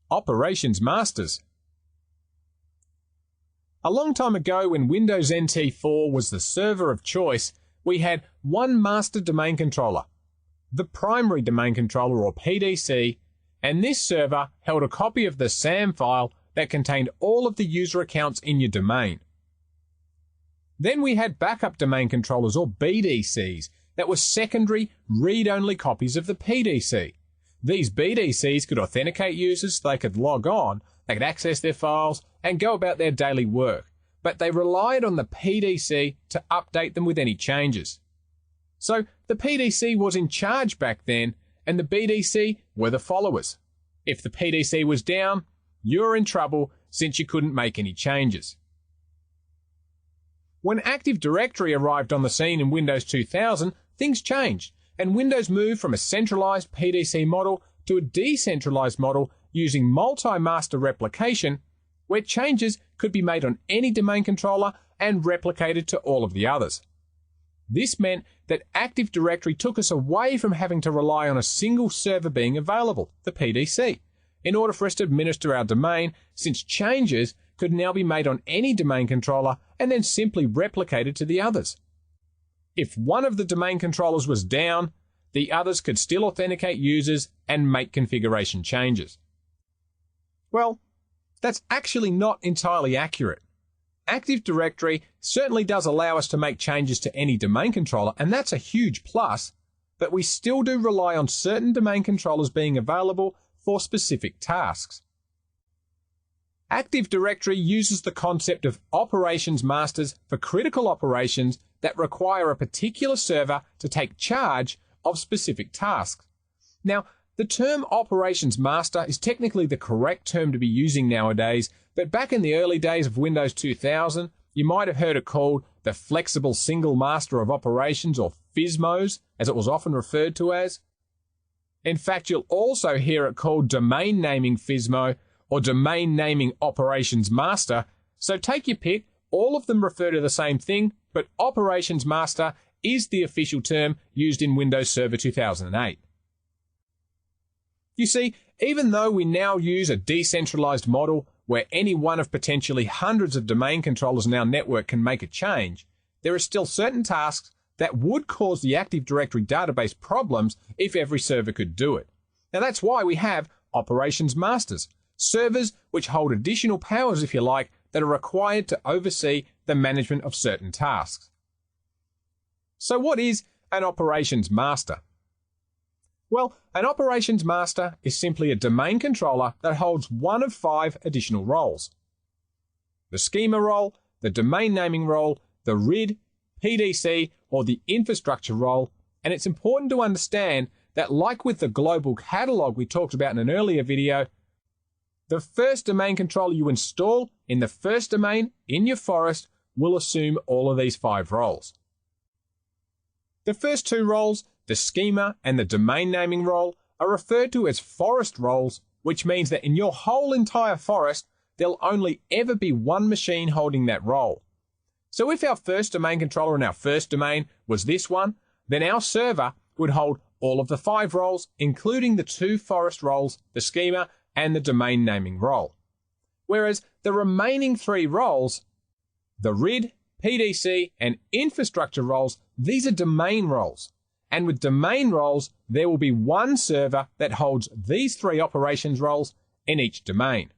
operations masters. A long time ago, when Windows NT 4 was the server of choice, we had one master domain controller, the primary domain controller or PDC, and this server held a copy of the SAM file that contained all of the user accounts in your domain. Then we had backup domain controllers or BDCs that were secondary read-only copies of the PDC. These BDCs could authenticate users so they could log on, they could access their files and go about their daily work, but they relied on the PDC to update them with any changes. So the PDC was in charge back then, and the BDC were the followers. If the PDC was down, you were in trouble since you couldn't make any changes. When Active Directory arrived on the scene in Windows 2000, things changed, and Windows moved from a centralized PDC model to a decentralized model using multi-master replication, where changes could be made on any domain controller and replicated to all of the others. This meant that Active Directory took us away from having to rely on a single server being available, the PDC, in order for us to administer our domain, since changes could now be made on any domain controller and then simply replicated to the others. If one of the domain controllers was down, the others could still authenticate users and make configuration changes. Well, that's actually not entirely accurate. Active Directory certainly does allow us to make changes to any domain controller, and that's a huge plus, but we still do rely on certain domain controllers being available for specific tasks. Active Directory uses the concept of operations masters for critical operations that require a particular server to take charge of specific tasks. Now, the term operations master is technically the correct term to be using nowadays, but back in the early days of Windows 2000, you might have heard it called the Flexible Single Master of Operations, or FSMOs, as it was often referred to as. In fact, you'll also hear it called Domain Naming FSMO, or Domain Naming Operations Master, so take your pick, all of them refer to the same thing, but Operations Master is the official term used in Windows Server 2008. You see, even though we now use a decentralized model where any one of potentially hundreds of domain controllers in our network can make a change, there are still certain tasks that would cause the Active Directory database problems if every server could do it. Now that's why we have Operations Masters, servers which hold additional powers, if you like, that are required to oversee the management of certain tasks. So what is an Operations Master? Well, an Operations Master is simply a domain controller that holds one of 5 additional roles: the Schema role, the Domain Naming role, the RID, PDC, or the Infrastructure role, and it's important to understand that, like with the global catalog we talked about in an earlier video, the first domain controller you install in the first domain in your forest will assume all of these 5 roles. The first 2 roles, the Schema and the Domain Naming role, are referred to as forest roles, which means that in your whole entire forest, there'll only ever be one machine holding that role. So if our first domain controller in our first domain was this one, then our server would hold all of the 5 roles, including the 2 forest roles, the Schema and the Domain Naming role. Whereas the remaining 3 roles, the RID, PDC, and Infrastructure roles, these are domain roles. And with domain roles, there will be one server that holds these 3 operations roles in each domain.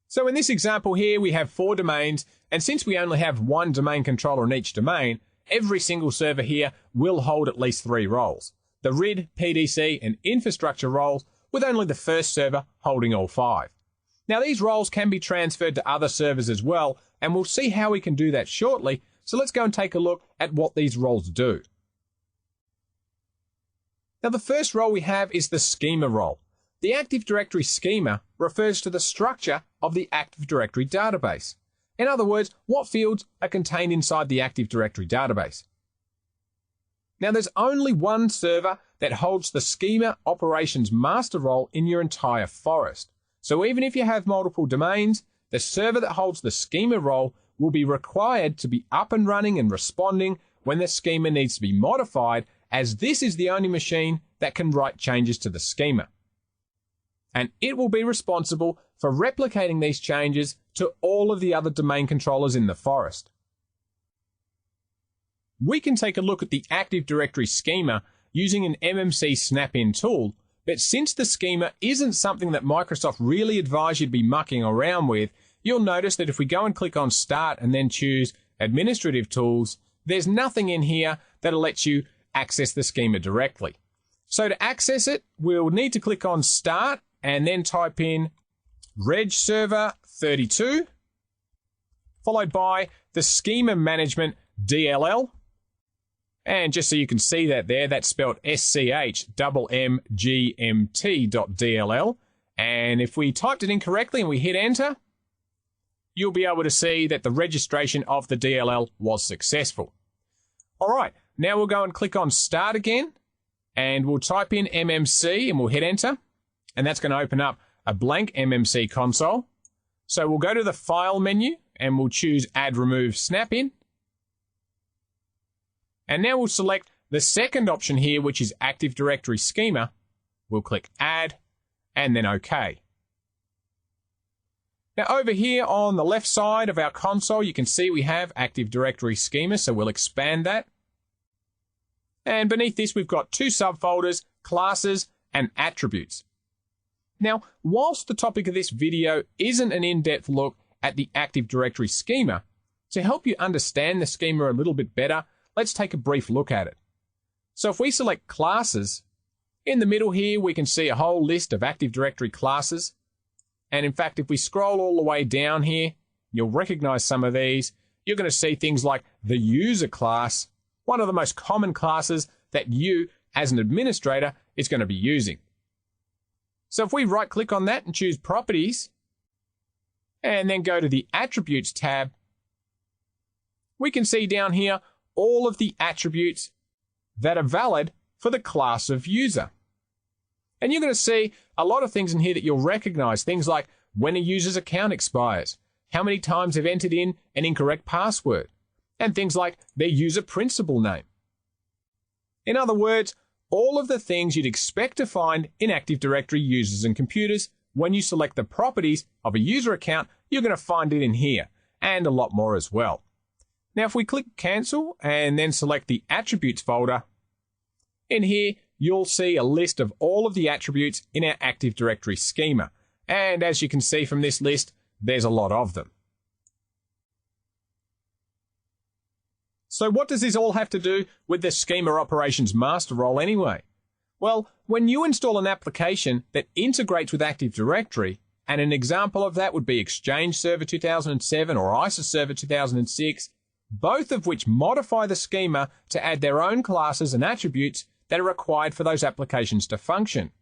So in this example here, we have 4 domains, and since we only have one domain controller in each domain, every single server here will hold at least 3 roles: the RID, PDC, and Infrastructure roles, with only the first server holding all 5. Now these roles can be transferred to other servers as well, and we'll see how we can do that shortly, so let's go and take a look at what these roles do. Now the first role we have is the Schema role. The Active Directory Schema refers to the structure of the Active Directory database. In other words, what fields are contained inside the Active Directory database. Now there's only one server that holds the Schema Operations Master role in your entire forest. So even if you have multiple domains, the server that holds the Schema role will be required to be up and running and responding when the schema needs to be modified, as this is the only machine that can write changes to the schema. and it will be responsible for replicating these changes to all of the other domain controllers in the forest. We can take a look at the Active Directory schema using an MMC snap-in tool, but since the schema isn't something that Microsoft really advise you to be mucking around with, you'll notice that if we go and click on Start and then choose Administrative Tools, there's nothing in here that'll let you access the schema directly. So to access it, we'll need to click on Start and then type in Reg Server 32, followed by the Schema Management DLL. And just so you can see that there, that's spelled SCHMMGMT.DLL. And if we typed it incorrectly and we hit enter, you'll be able to see that the registration of the DLL was successful. All right, now we'll go and click on Start again, and we'll type in MMC and we'll hit enter. And that's going to open up a blank MMC console. So we'll go to the File menu and we'll choose Add Remove Snap-in. And now we'll select the second option here, which is Active Directory Schema. We'll click Add and then OK. Now over here on the left side of our console, you can see we have Active Directory Schema, so we'll expand that. And beneath this, we've got two subfolders, Classes and Attributes. Now, whilst the topic of this video isn't an in-depth look at the Active Directory schema, to help you understand the schema a little bit better, let's take a brief look at it. So if we select Classes, in the middle here we can see a whole list of Active Directory classes. And in fact, if we scroll all the way down here, you'll recognize some of these. You're going to see things like the User class, one of the most common classes that you, as an administrator, is going to be using. So if we right-click on that and choose Properties, and then go to the Attributes tab, we can see down here all of the attributes that are valid for the class of user. And you're going to see a lot of things in here that you'll recognize, things like when a user's account expires, how many times they've entered in an incorrect password, and things like their user principal name. In other words, all of the things you'd expect to find in Active Directory users and computers. When you select the properties of a user account, you're going to find it in here, and a lot more as well. Now, if we click Cancel and then select the Attributes folder, in here you'll see a list of all of the attributes in our Active Directory schema. And as you can see from this list, there's a lot of them. So what does this all have to do with the Schema Operations Master role anyway? Well, when you install an application that integrates with Active Directory, and an example of that would be Exchange Server 2007 or ISA Server 2006, both of which modify the schema to add their own classes and attributes that are required for those applications to function.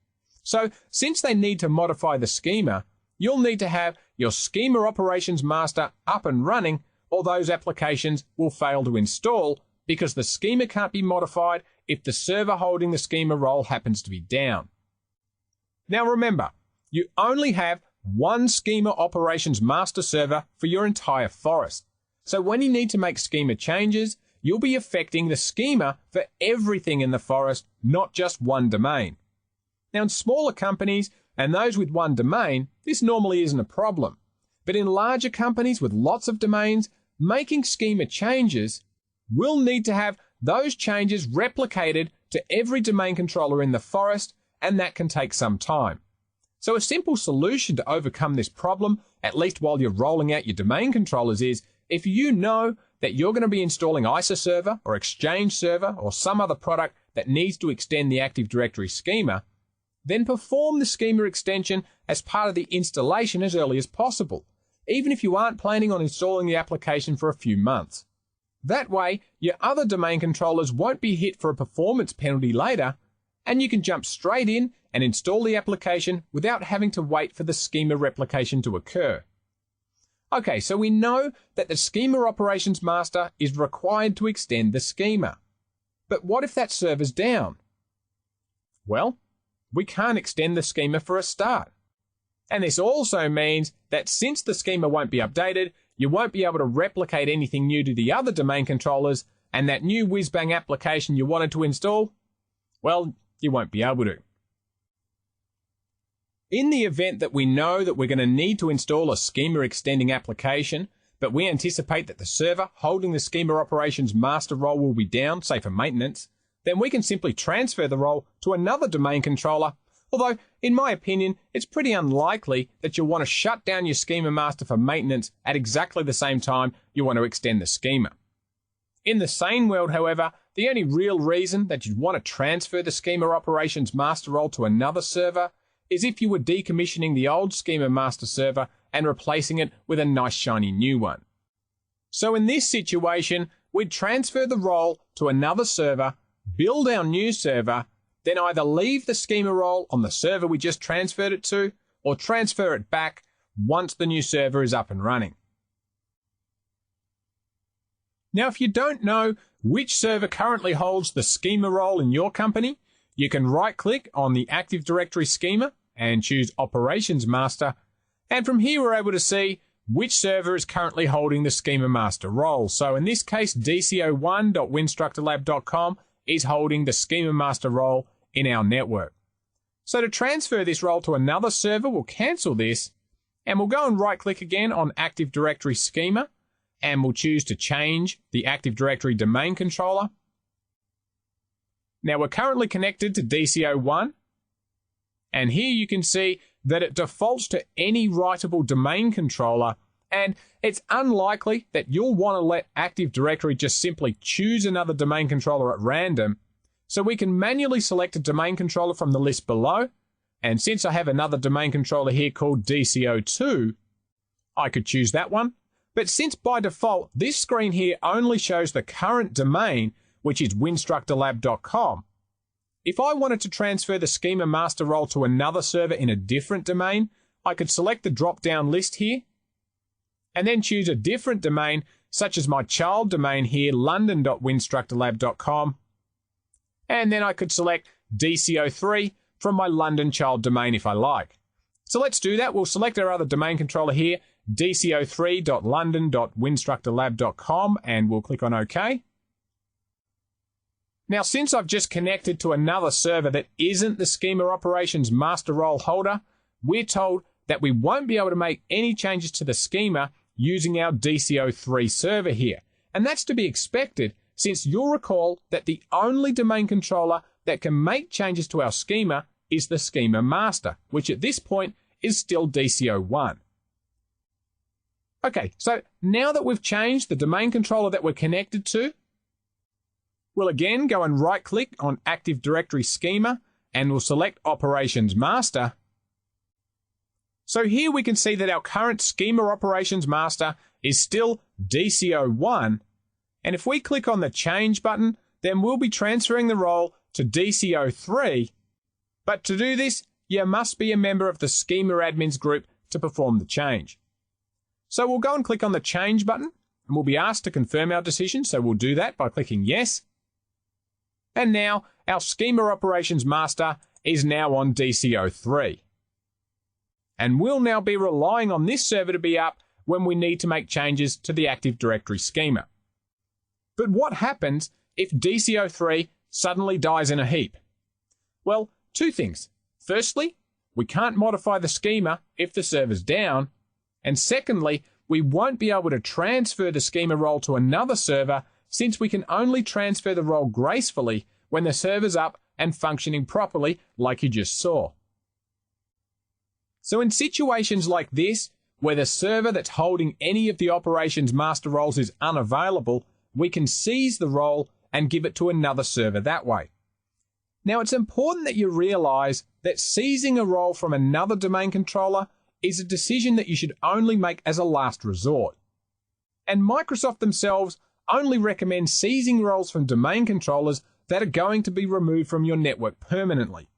So, since they need to modify the schema, you'll need to have your Schema Operations Master up and running, or those applications will fail to install because the schema can't be modified if the server holding the schema role happens to be down. Now remember, you only have one Schema Operations Master server for your entire forest. So when you need to make schema changes, you'll be affecting the schema for everything in the forest, not just one domain. Now in smaller companies and those with one domain, this normally isn't a problem. But in larger companies with lots of domains, making schema changes will need to have those changes replicated to every domain controller in the forest, and that can take some time. So a simple solution to overcome this problem, at least while you're rolling out your domain controllers, is if you know that you're going to be installing ISA Server or Exchange Server or some other product that needs to extend the Active Directory schema, then perform the schema extension as part of the installation as early as possible, even if you aren't planning on installing the application for a few months. That way, your other domain controllers won't be hit for a performance penalty later, and you can jump straight in and install the application without having to wait for the schema replication to occur. Okay, so we know that the Schema Operations Master is required to extend the schema. But what if that server's down? Well, we can't extend the schema for a start. And this also means that since the schema won't be updated, you won't be able to replicate anything new to the other domain controllers, and that new whiz-bang application you wanted to install, well, you won't be able to. In the event that we know that we're going to need to install a schema extending application, but we anticipate that the server holding the schema operations master role will be down, say for maintenance, then we can simply transfer the role to another domain controller, although, in my opinion, it's pretty unlikely that you'll want to shut down your schema master for maintenance at exactly the same time you want to extend the schema. In the sane world, however, the only real reason that you'd want to transfer the schema operations master role to another server is if you were decommissioning the old schema master server and replacing it with a nice shiny new one. So in this situation, we'd transfer the role to another server, build our new server, then either leave the schema role on the server we just transferred it to, or transfer it back once the new server is up and running. Now, if you don't know which server currently holds the schema role in your company, you can right-click on the Active Directory schema and choose Operations Master, and from here we're able to see which server is currently holding the schema master role. So in this case, dco1.winstructorlab.com is holding the schema master role in our network. So to transfer this role to another server, we'll cancel this, and we'll go and right-click again on Active Directory schema, and we'll choose to change the Active Directory domain controller. Now we're currently connected to DCO1, and here you can see that it defaults to any writable domain controller, and it's unlikely that you'll want to let Active Directory just simply choose another domain controller at random. So we can manually select a domain controller from the list below, and since I have another domain controller here called DCO2, I could choose that one. But since by default this screen here only shows the current domain, which is winstructorlab.com, if I wanted to transfer the schema master role to another server in a different domain, I could select the drop-down list here, and then choose a different domain, such as my child domain here, london.winstructorlab.com, and then I could select DCO3 from my London child domain if I like. So let's do that. We'll select our other domain controller here, dco3.london.winstructorlab.com, and we'll click on OK. Now, since I've just connected to another server that isn't the schema operations master role holder, we're told that we won't be able to make any changes to the schema using our DCO3 server here. And that's to be expected, since you'll recall that the only domain controller that can make changes to our schema is the schema master, which at this point is still DCO1. Okay, so now that we've changed the domain controller that we're connected to, we'll again go and right-click on Active Directory schema, and we'll select Operations Master. So here we can see that our current schema operations master is still DCO1, and if we click on the Change button, then we'll be transferring the role to DCO3. But to do this, you must be a member of the Schema Admins group to perform the change. So we'll go and click on the Change button, and we'll be asked to confirm our decision, so we'll do that by clicking Yes. And now our Schema Operations Master is now on DCO3. And we'll now be relying on this server to be up when we need to make changes to the Active Directory schema. But what happens if DCO3 suddenly dies in a heap? Well, two things. Firstly, we can't modify the schema if the server's down. And secondly, we won't be able to transfer the schema role to another server, since we can only transfer the role gracefully when the server's up and functioning properly, like you just saw. So in situations like this, where the server that's holding any of the operations master roles is unavailable, we can seize the role and give it to another server that way. Now, it's important that you realize that seizing a role from another domain controller is a decision that you should only make as a last resort. And Microsoft themselves only recommend seizing roles from domain controllers that are going to be removed from your network permanently.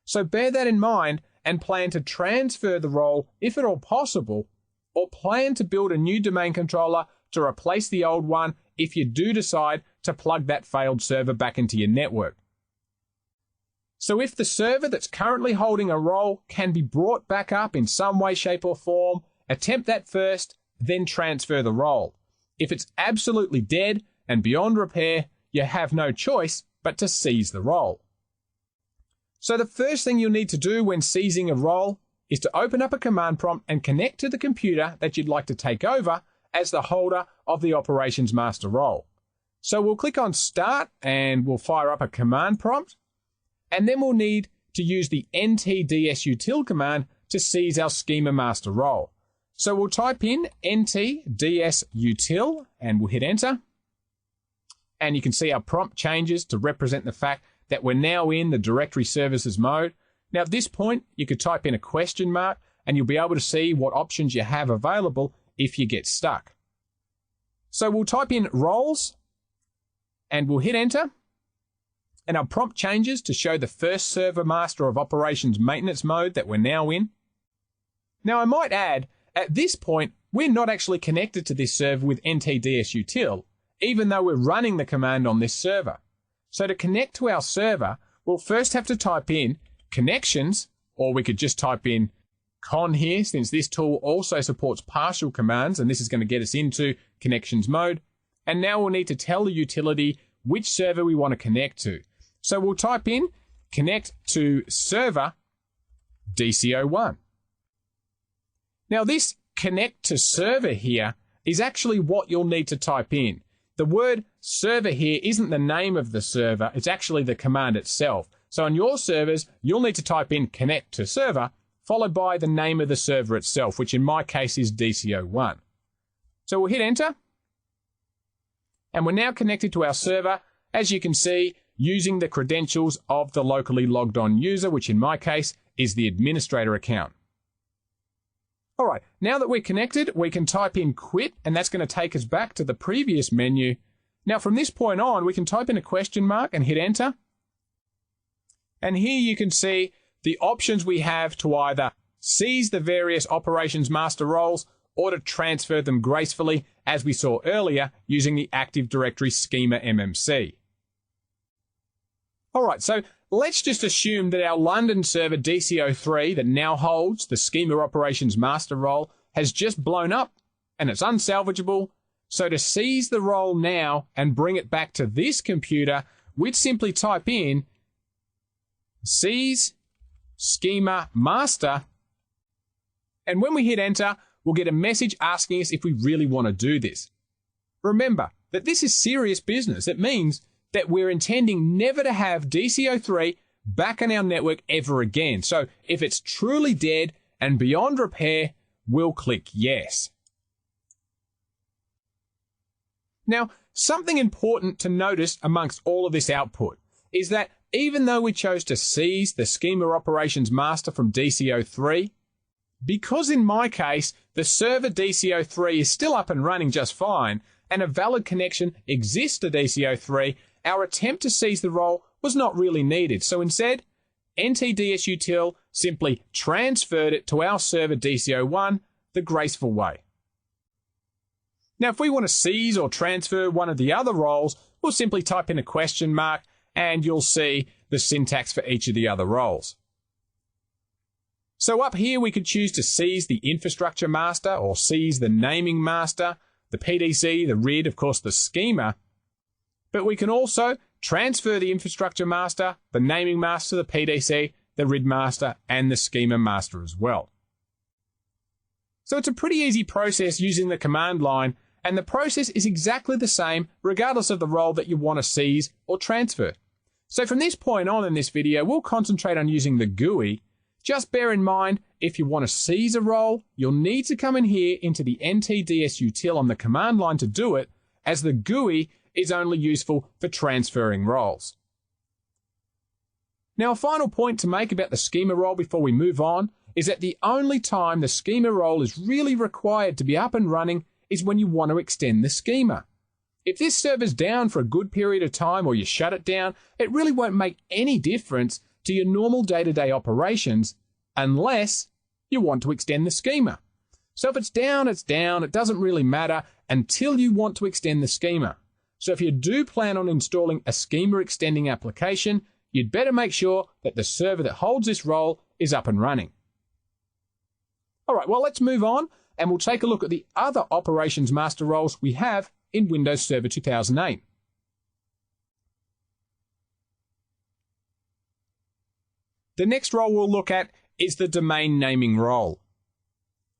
So bear that in mind and plan to transfer the role, if at all possible, or plan to build a new domain controller to replace the old one if you do decide to plug that failed server back into your network. So if the server that's currently holding a role can be brought back up in some way, shape, or form, attempt that first, then transfer the role. If it's absolutely dead and beyond repair, you have no choice but to seize the role. So the first thing you'll need to do when seizing a role is to open up a command prompt and connect to the computer that you'd like to take over as the holder of the operations master role. So we'll click on Start and we'll fire up a command prompt, and then we'll need to use the ntdsutil command to seize our schema master role. So we'll type in ntdsutil and we'll hit enter. And you can see our prompt changes to represent the fact that we're now in the directory services mode. Now at this point, you could type in a question mark and you'll be able to see what options you have available if you get stuck. So we'll type in roles and we'll hit enter. And our prompt changes to show the first server master of operations maintenance mode that we're now in. Now I might add, at this point, we're not actually connected to this server with ntdsutil, even though we're running the command on this server. So to connect to our server, we'll first have to type in connections, or we could just type in con here, since this tool also supports partial commands, and this is going to get us into connections mode. And now we'll need to tell the utility which server we want to connect to. So we'll type in connect to server DC01. Now this connect to server here is actually what you'll need to type in. The word server here isn't the name of the server, it's actually the command itself. So on your servers, you'll need to type in connect to server, followed by the name of the server itself, which in my case is DC01. So we'll hit enter. And we're now connected to our server, as you can see, using the credentials of the locally logged on user, which in my case is the administrator account. All right, now that we're connected, we can type in quit, and that's going to take us back to the previous menu. Now from this point on, we can type in a question mark and hit enter. And here you can see the options we have to either seize the various operations master roles or to transfer them gracefully, as we saw earlier, using the Active Directory Schema MMC. All right, so let's just assume that our London server DC03 that now holds the Schema Operations Master role has just blown up and it's unsalvageable. So to seize the role now and bring it back to this computer, we'd simply type in seize Schema Master, and when we hit enter, we'll get a message asking us if we really want to do this. Remember that this is serious business. It means that we're intending never to have DC03 back on our network ever again. So if it's truly dead and beyond repair, we'll click yes. Now, something important to notice amongst all of this output is that even though we chose to seize the Schema Operations Master from DC03, because in my case, the server DC03 is still up and running just fine, and a valid connection exists to DC03, our attempt to seize the role was not really needed. So instead, ntdsutil simply transferred it to our server DC01 the graceful way. Now, if we want to seize or transfer one of the other roles, we'll simply type in a question mark, and you'll see the syntax for each of the other roles. So up here, we could choose to seize the infrastructure master or seize the naming master, the PDC, the RID, of course, the schema. But we can also transfer the infrastructure master, the naming master, the PDC, the RID master, and the schema master as well. So it's a pretty easy process using the command line, and the process is exactly the same regardless of the role that you want to seize or transfer. So from this point on in this video, we'll concentrate on using the GUI. Just bear in mind, if you want to seize a role, you'll need to come in here into the ntdsutil on the command line to do it, as the GUI is only useful for transferring roles. Now, a final point to make about the schema role before we move on is that the only time the schema role is really required to be up and running is when you want to extend the schema. If this server's down for a good period of time or you shut it down, it really won't make any difference to your normal day-to-day operations unless you want to extend the schema. So if it's down, it's down. It doesn't really matter until you want to extend the schema. So if you do plan on installing a schema extending application, you'd better make sure that the server that holds this role is up and running. All right, well, let's move on and we'll take a look at the other operations master roles we have in Windows Server 2008. The next role we'll look at is the domain naming role.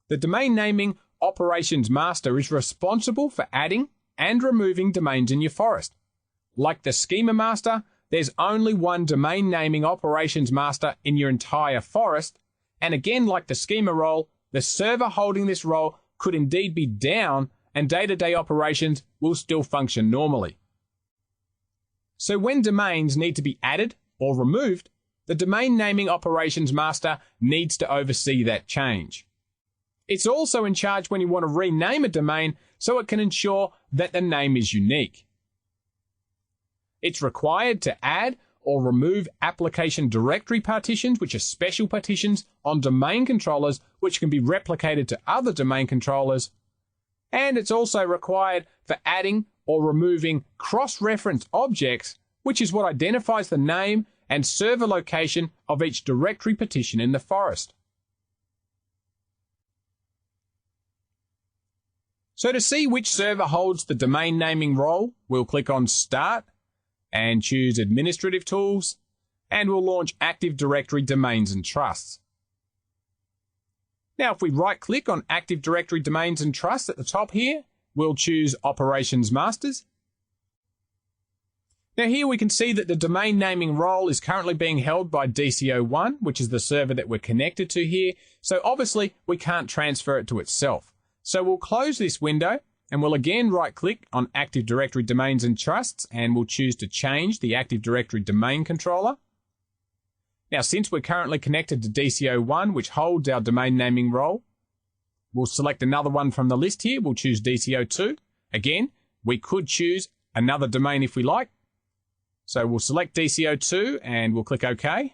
The domain naming operations master is responsible for adding and removing domains in your forest. Like the Schema master, there's only one domain naming operations master in your entire forest, and again, like the Schema role, the server holding this role could indeed be down and day-to-day operations will still function normally. So when domains need to be added or removed, the domain naming operations master needs to oversee that change. It's also in charge when you want to rename a domain so it can ensure that the name is unique. It's required to add or remove application directory partitions, which are special partitions on domain controllers which can be replicated to other domain controllers. And it's also required for adding or removing cross-reference objects, which is what identifies the name and server location of each directory partition in the forest. So to see which server holds the domain naming role, we'll click on Start and choose Administrative Tools, and we'll launch Active Directory Domains and Trusts. Now, if we right-click on Active Directory Domains and Trusts at the top here, we'll choose Operations Masters. Now here we can see that the domain naming role is currently being held by DCO1, which is the server that we're connected to here, so obviously we can't transfer it to itself. So we'll close this window, and we'll again right-click on Active Directory Domains and Trusts, and we'll choose to change the Active Directory Domain Controller. Now, since we're currently connected to DCO1, which holds our domain naming role, we'll select another one from the list here. We'll choose DCO2. Again, we could choose another domain if we like. So we'll select DCO2 and we'll click OK.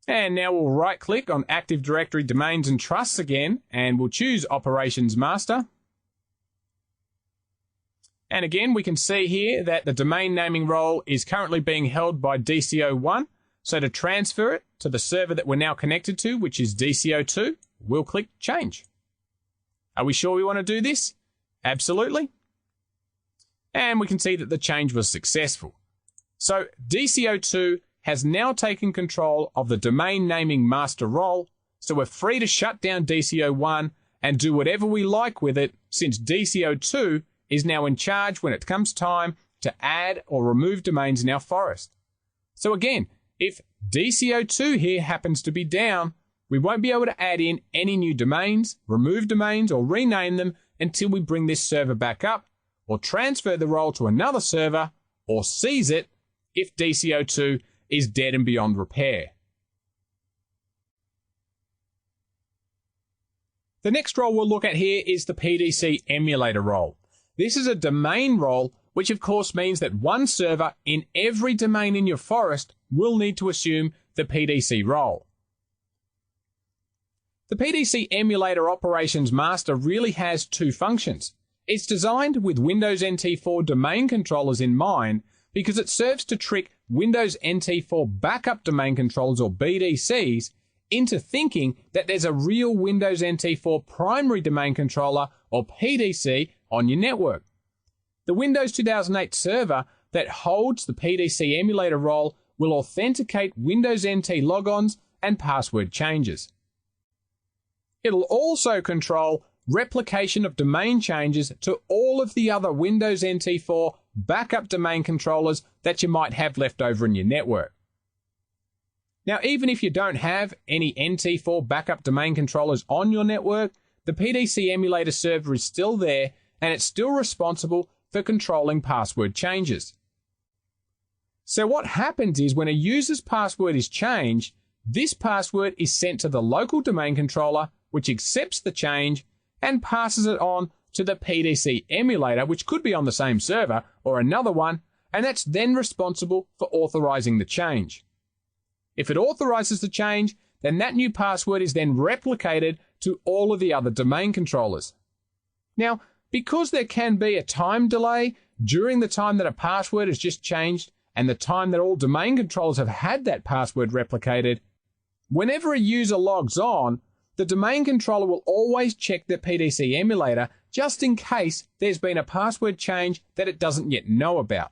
And now we'll right-click on Active Directory Domains and Trusts again, and we'll choose Operations Master. And again, we can see here that the domain naming role is currently being held by DCO1. So to transfer it to the server that we're now connected to, which is DCO2, we'll click Change. Are we sure we want to do this? Absolutely. And we can see that the change was successful. So DCO2 has now taken control of the domain naming master role, so we're free to shut down DCO1 and do whatever we like with it, since DCO2 is now in charge when it comes time to add or remove domains in our forest. So again, if DCO2 here happens to be down, we won't be able to add in any new domains, remove domains, or rename them until we bring this server back up, or transfer the role to another server, or seize it if DCO2 is dead and beyond repair. The next role we'll look at here is the PDC Emulator role. This is a domain role, which of course means that one server in every domain in your forest will need to assume the PDC role. The PDC Emulator Operations Master really has two functions. It's designed with Windows NT4 domain controllers in mind because it serves to trick Windows NT4 backup domain controllers, or BDCs, into thinking that there's a real Windows NT4 primary domain controller, or PDC, on your network. The Windows 2008 server that holds the PDC Emulator role will authenticate Windows NT logons and password changes. It'll also control replication of domain changes to all of the other Windows NT4 backup domain controllers that you might have left over in your network. Now, even if you don't have any NT4 backup domain controllers on your network, the PDC Emulator server is still there, and it's still responsible for controlling password changes. So what happens is when a user's password is changed, this password is sent to the local domain controller, which accepts the change and passes it on to the PDC Emulator, which could be on the same server or another one, and that's then responsible for authorizing the change. If it authorizes the change, then that new password is then replicated to all of the other domain controllers. Now, because there can be a time delay during the time that a password has just changed and the time that all domain controllers have had that password replicated, whenever a user logs on, the domain controller will always check the PDC Emulator just in case there's been a password change that it doesn't yet know about.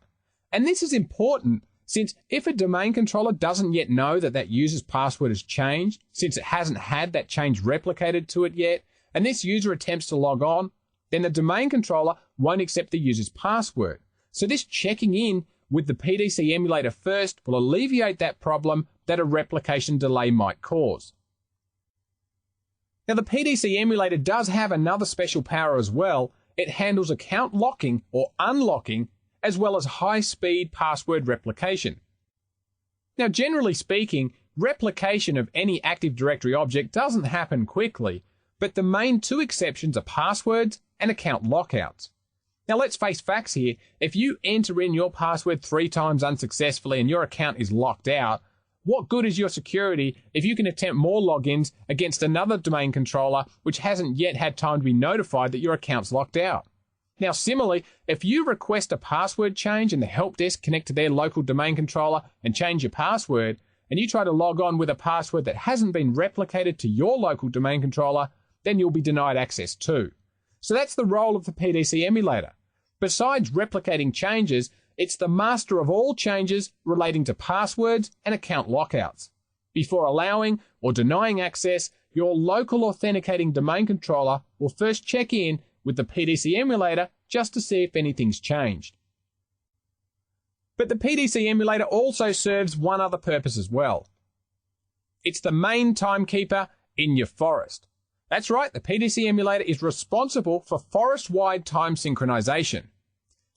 And this is important since if a domain controller doesn't yet know that that user's password has changed, since it hasn't had that change replicated to it yet, and this user attempts to log on, then the domain controller won't accept the user's password. So this checking in with the PDC emulator first will alleviate that problem that a replication delay might cause. Now the PDC emulator does have another special power as well. It handles account locking or unlocking as well as high-speed password replication. Now generally speaking, replication of any Active Directory object doesn't happen quickly, but the main two exceptions are passwords and account lockouts. Now let's face facts here, if you enter in your password 3 times unsuccessfully and your account is locked out, what good is your security if you can attempt more logins against another domain controller which hasn't yet had time to be notified that your account's locked out? Now similarly, if you request a password change and the help desk connect to their local domain controller and change your password, and you try to log on with a password that hasn't been replicated to your local domain controller, then you'll be denied access too. So that's the role of the PDC emulator. Besides replicating changes, it's the master of all changes relating to passwords and account lockouts. Before allowing or denying access, your local authenticating domain controller will first check in with the PDC emulator just to see if anything's changed. But the PDC emulator also serves one other purpose as well. It's the main timekeeper in your forest. That's right, the PDC emulator is responsible for forest-wide time synchronization.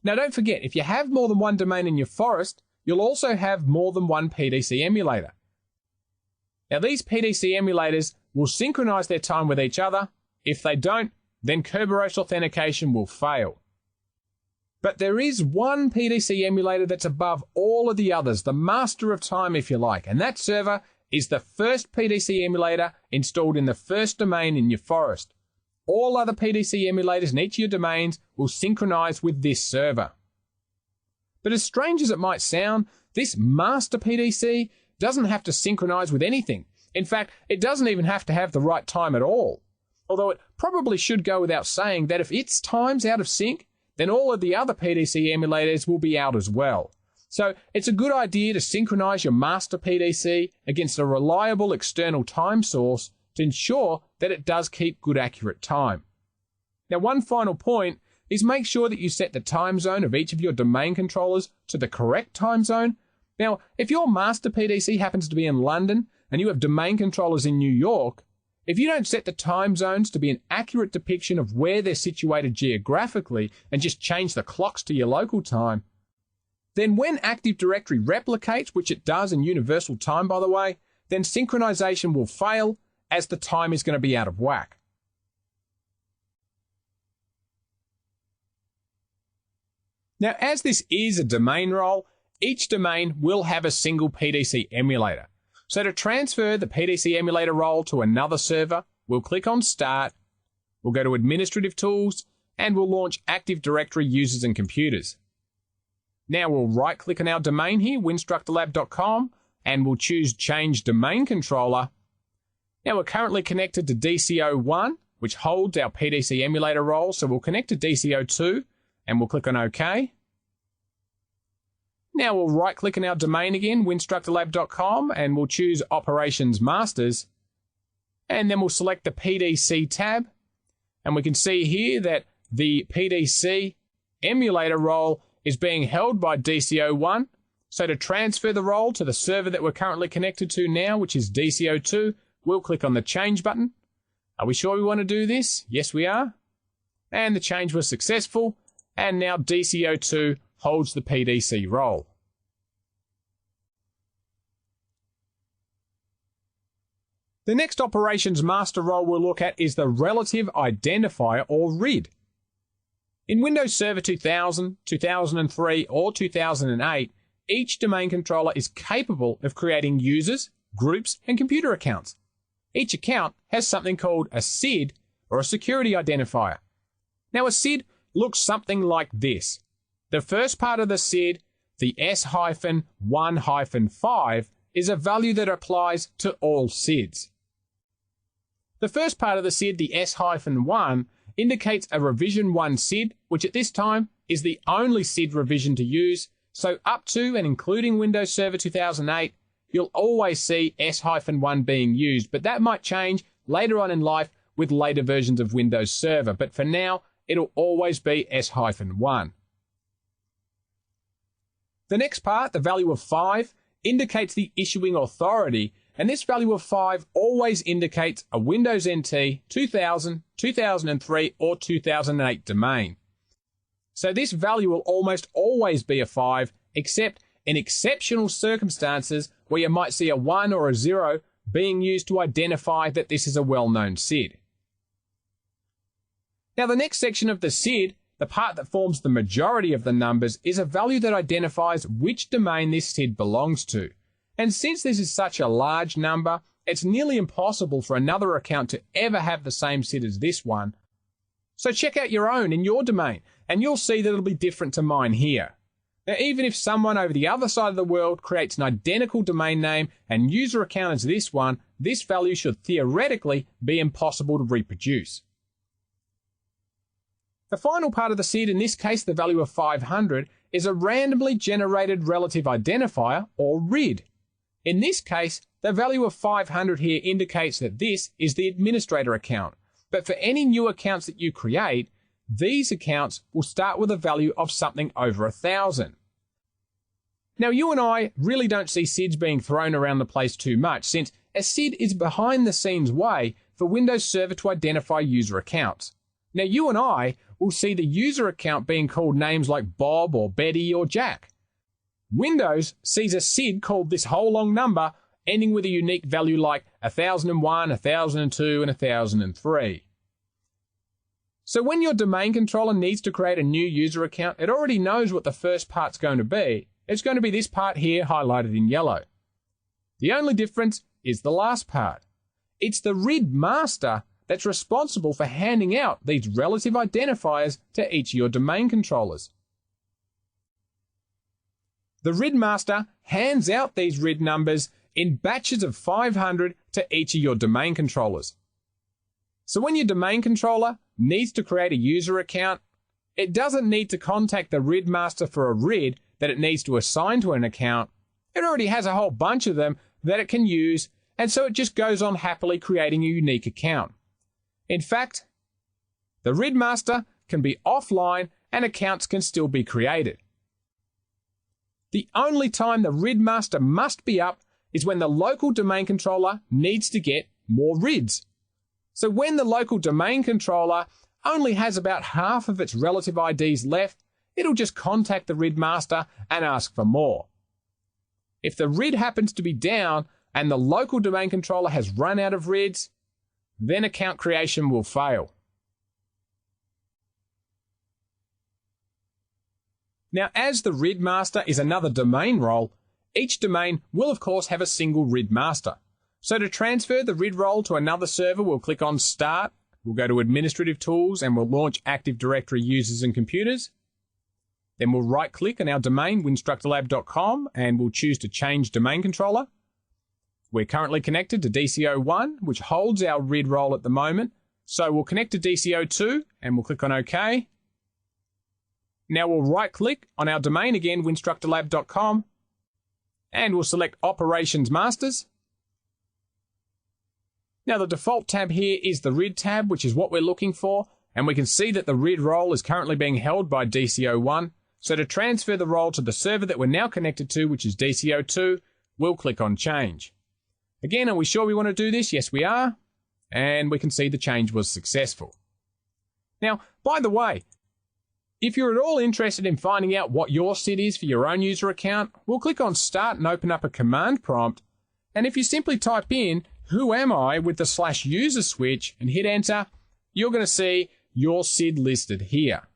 Now don't forget, if you have more than one domain in your forest, you'll also have more than one PDC emulator. Now these PDC emulators will synchronize their time with each other. If they don't, then Kerberos authentication will fail. But there is one PDC emulator that's above all of the others, the master of time if you like, and that server is the first PDC emulator installed in the first domain in your forest. All other PDC emulators in each of your domains will synchronize with this server. But as strange as it might sound, this master PDC doesn't have to synchronize with anything. In fact, it doesn't even have to have the right time at all. Although it probably should go without saying that if its time's out of sync, then all of the other PDC emulators will be out as well. So it's a good idea to synchronize your master PDC against a reliable external time source to ensure that it does keep good accurate time. Now one final point is make sure that you set the time zone of each of your domain controllers to the correct time zone. Now if your master PDC happens to be in London and you have domain controllers in New York, if you don't set the time zones to be an accurate depiction of where they're situated geographically and just change the clocks to your local time, then when Active Directory replicates, which it does in universal time by the way, then synchronization will fail as the time is going to be out of whack. Now as this is a domain role, each domain will have a single PDC emulator. So to transfer the PDC emulator role to another server, we'll click on Start, we'll go to Administrative Tools, and we'll launch Active Directory Users and Computers. Now we'll right-click on our domain here, winstructorlab.com, and we'll choose Change Domain Controller. Now we're currently connected to DCO1, which holds our PDC emulator role, so we'll connect to DCO2, and we'll click on OK. Now we'll right-click on our domain again, winstructorlab.com, and we'll choose Operations Masters. And then we'll select the PDC tab. And we can see here that the PDC emulator role is being held by DCO1. So to transfer the role to the server that we're currently connected to now, which is DCO2, we'll click on the Change button. Are we sure we want to do this? Yes, we are. And the change was successful. And now DCO2 holds the PDC role. The next operations master role we'll look at is the relative identifier, or RID. In Windows Server 2000, 2003, or 2008, each domain controller is capable of creating users, groups, and computer accounts. Each account has something called a SID, or a security identifier. Now a SID looks something like this. The first part of the SID, the S-1-5, is a value that applies to all SIDs. The first part of the SID, the S-1, indicates a revision 1 SID, which at this time is the only SID revision to use, So up to and including Windows Server 2008, you'll always see S-1 being used, but that might change later on in life with later versions of Windows Server. But for now, it'll always be S-1. The next part, the value of 5, indicates the issuing authority, and this value of 5 always indicates a Windows NT 2000, 2003, or 2008 domain. So this value will almost always be a 5, except in exceptional circumstances where you might see a 1 or a 0 being used to identify that this is a well-known SID. Now the next section of the SID, the part that forms the majority of the numbers, is a value that identifies which domain this SID belongs to. And since this is such a large number, it's nearly impossible for another account to ever have the same SID as this one. So check out your own in your domain, and you'll see that it'll be different to mine here. Now, even if someone over the other side of the world creates an identical domain name and user account as this one, this value should theoretically be impossible to reproduce. The final part of the SID, in this case the value of 500, is a randomly generated relative identifier, or RID. In this case, the value of 500 here indicates that this is the administrator account. But for any new accounts that you create, these accounts will start with a value of something over 1,000. Now you and I really don't see SIDs being thrown around the place too much, since a SID is a behind-the-scenes way for Windows Server to identify user accounts. Now you and I will see the user account being called names like Bob or Betty or Jack. Windows sees a SID called this whole long number ending with a unique value like 1001, 1002, and 1003. So when your domain controller needs to create a new user account, it already knows what the first part's going to be. It's going to be this part here highlighted in yellow. The only difference is the last part. It's the RID master that's responsible for handing out these relative identifiers to each of your domain controllers. The RID master hands out these RID numbers in batches of 500 to each of your domain controllers. So when your domain controller needs to create a user account, it doesn't need to contact the RID master for a RID that it needs to assign to an account. It already has a whole bunch of them that it can use, and so it just goes on happily creating a unique account. In fact, the RID master can be offline and accounts can still be created. The only time the RID master must be up is when the local domain controller needs to get more RIDs. So when the local domain controller only has about half of its relative IDs left, it'll just contact the RID master and ask for more. If the RID happens to be down and the local domain controller has run out of RIDs, then account creation will fail. Now, as the RID master is another domain role, each domain will of course have a single RID master. So to transfer the RID role to another server, we'll click on Start, we'll go to Administrative Tools, and we'll launch Active Directory Users and Computers. Then we'll right-click on our domain, winstructorlab.com, and we'll choose to change domain controller. We're currently connected to DCO1, which holds our RID role at the moment. So we'll connect to DCO2, and we'll click on OK. Now we'll right-click on our domain again, winstructorlab.com, and we'll select Operations Masters. Now the default tab here is the RID tab, which is what we're looking for, and we can see that the RID role is currently being held by DCO1. So to transfer the role to the server that we're now connected to, which is DCO2, we'll click on Change. Again, are we sure we want to do this? Yes, we are. And we can see the change was successful. Now, by the way, if you're at all interested in finding out what your SID is for your own user account, we'll click on Start and open up a command prompt. And if you simply type in, "Who am I?" with the /user switch and hit enter, you're going to see your SID listed here.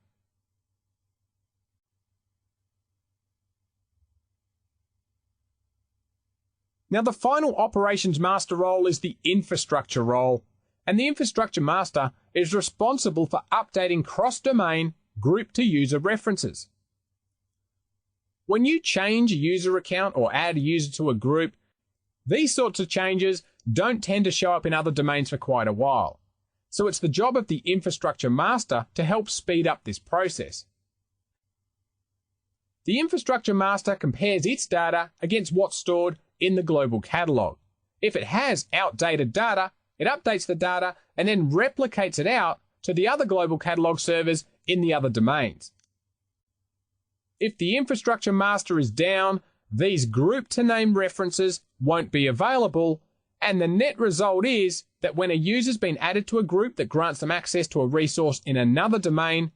Now the final operations master role is the infrastructure role, and the infrastructure master is responsible for updating cross-domain group-to-user references. When you change a user account or add a user to a group, these sorts of changes don't tend to show up in other domains for quite a while. So it's the job of the infrastructure master to help speed up this process. the infrastructure master compares its data against what's stored in the global catalog. If it has outdated data, it updates the data and then replicates it out to the other global catalog servers in the other domains. If the infrastructure master is down, these group to name references won't be available, and the net result is that when a user's been added to a group that grants them access to a resource in another domain,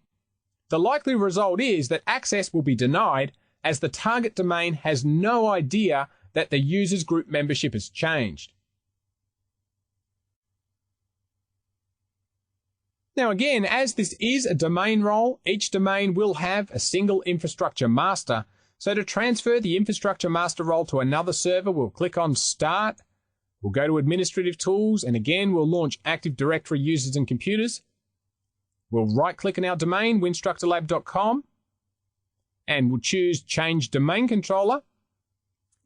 the likely result is that access will be denied as the target domain has no idea that the user's group membership has changed. Now again, as this is a domain role, each domain will have a single infrastructure master. So to transfer the infrastructure master role to another server, we'll click on Start. We'll go to Administrative Tools, and again, we'll launch Active Directory Users and Computers. We'll right-click on our domain, winstructorlab.com, and we'll choose Change Domain Controller.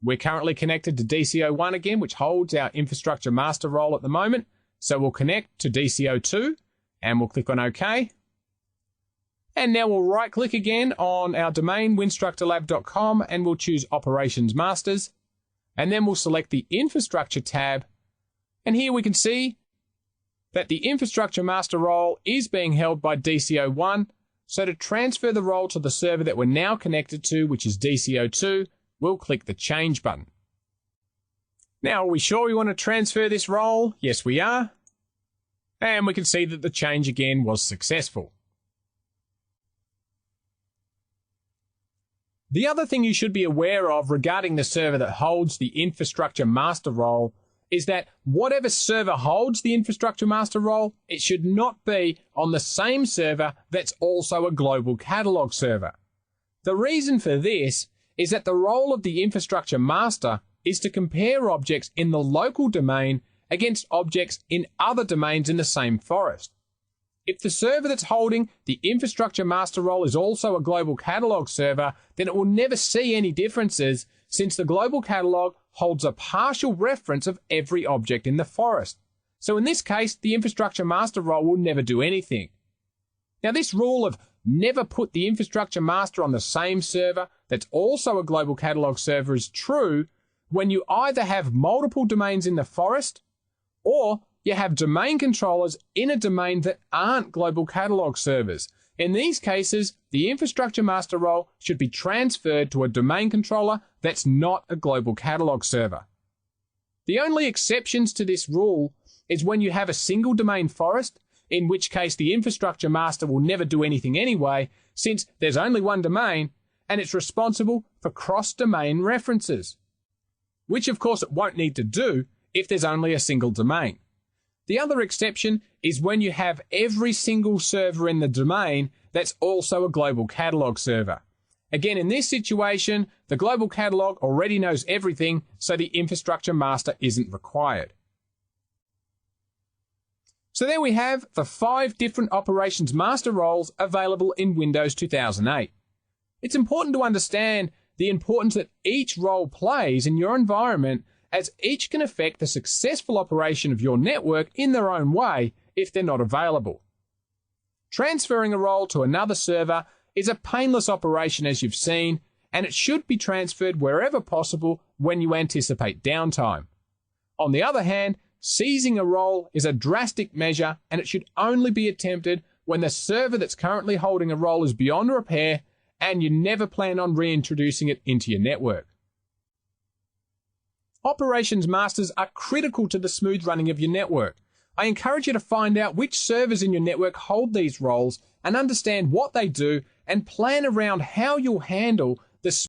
We're currently connected to DCO1 again, which holds our infrastructure master role at the moment. So we'll connect to DCO2. And we'll click on OK. And now we'll right-click again on our domain, winstructorlab.com, and we'll choose Operations Masters. And then we'll select the Infrastructure tab. And here we can see that the Infrastructure Master role is being held by DCO1. So to transfer the role to the server that we're now connected to, which is DCO2, we'll click the Change button. Now, are we sure we want to transfer this role? Yes, we are. And we can see that the change again was successful. The other thing you should be aware of regarding the server that holds the infrastructure master role is that whatever server holds the infrastructure master role, it should not be on the same server that's also a global catalog server. The reason for this is that the role of the infrastructure master is to compare objects in the local domain against objects in other domains in the same forest. If the server that's holding the infrastructure master role is also a global catalog server, then it will never see any differences since the global catalog holds a partial reference of every object in the forest. So in this case, the infrastructure master role will never do anything. Now this rule of never put the infrastructure master on the same server that's also a global catalog server is true when you either have multiple domains in the forest or you have domain controllers in a domain that aren't global catalog servers. In these cases, the infrastructure master role should be transferred to a domain controller that's not a global catalog server. The only exceptions to this rule is when you have a single domain forest, in which case the infrastructure master will never do anything anyway, since there's only one domain and it's responsible for cross-domain references, which of course it won't need to do if there's only a single domain. The other exception is when you have every single server in the domain that's also a global catalog server. Again, in this situation, the global catalog already knows everything, so the infrastructure master isn't required. So there we have the 5 different operations master roles available in Windows 2008. It's important to understand the importance that each role plays in your environment, as each can affect the successful operation of your network in their own way if they're not available. Transferring a role to another server is a painless operation, as you've seen, and it should be transferred wherever possible when you anticipate downtime. On the other hand, seizing a role is a drastic measure, and it should only be attempted when the server that's currently holding a role is beyond repair and you never plan on reintroducing it into your network. Operations masters are critical to the smooth running of your network. I encourage you to find out which servers in your network hold these roles and understand what they do and plan around how you'll handle